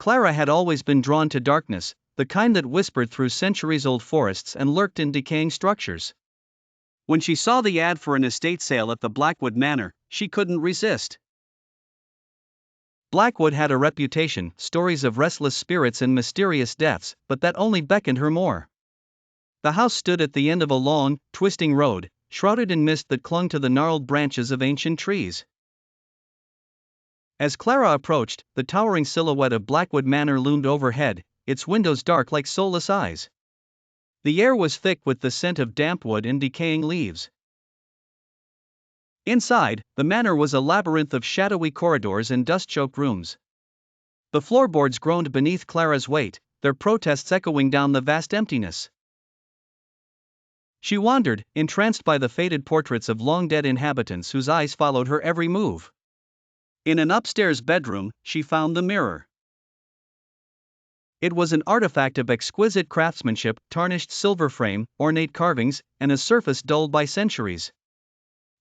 Clara had always been drawn to darkness, the kind that whispered through centuries-old forests and lurked in decaying structures. When she saw the ad for an estate sale at the Blackwood Manor, she couldn't resist. Blackwood had a reputation, stories of restless spirits and mysterious deaths, but that only beckoned her more. The house stood at the end of a long, twisting road, shrouded in mist that clung to the gnarled branches of ancient trees. As Clara approached, the towering silhouette of Blackwood Manor loomed overhead, its windows dark like soulless eyes. The air was thick with the scent of damp wood and decaying leaves. Inside, the manor was a labyrinth of shadowy corridors and dust-choked rooms. The floorboards groaned beneath Clara's weight, their protests echoing down the vast emptiness. She wandered, entranced by the faded portraits of long-dead inhabitants whose eyes followed her every move. In an upstairs bedroom, she found the mirror. It was an artifact of exquisite craftsmanship, tarnished silver frame, ornate carvings, and a surface dulled by centuries.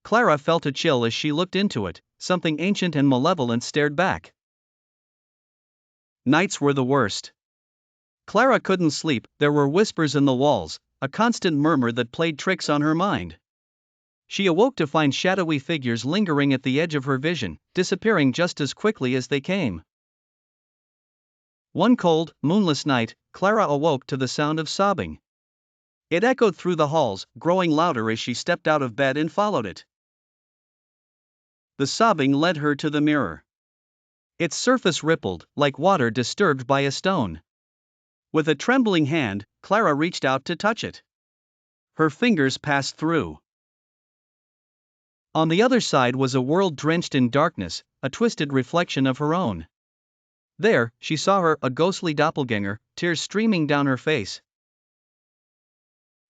Clara felt a chill as she looked into it, something ancient and malevolent stared back. Nights were the worst. Clara couldn't sleep, there were whispers in the walls, a constant murmur that played tricks on her mind. She awoke to find shadowy figures lingering at the edge of her vision, disappearing just as quickly as they came. One cold, moonless night, Clara awoke to the sound of sobbing. It echoed through the halls, growing louder as she stepped out of bed and followed it. The sobbing led her to the mirror. Its surface rippled, like water disturbed by a stone. With a trembling hand, Clara reached out to touch it. Her fingers passed through. On the other side was a world drenched in darkness, a twisted reflection of her own. There, she saw her, a ghostly doppelgänger, tears streaming down her face.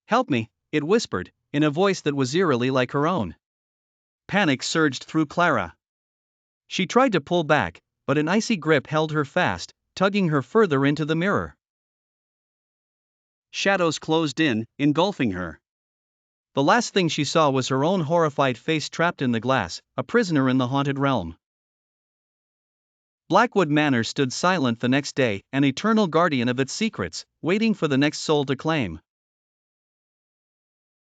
"Help me," it whispered, in a voice that was eerily like her own. Panic surged through Clara. She tried to pull back, but an icy grip held her fast, tugging her further into the mirror. Shadows closed in, engulfing her. The last thing she saw was her own horrified face trapped in the glass, a prisoner in the haunted realm. Blackwood Manor stood silent the next day, an eternal guardian of its secrets, waiting for the next soul to claim.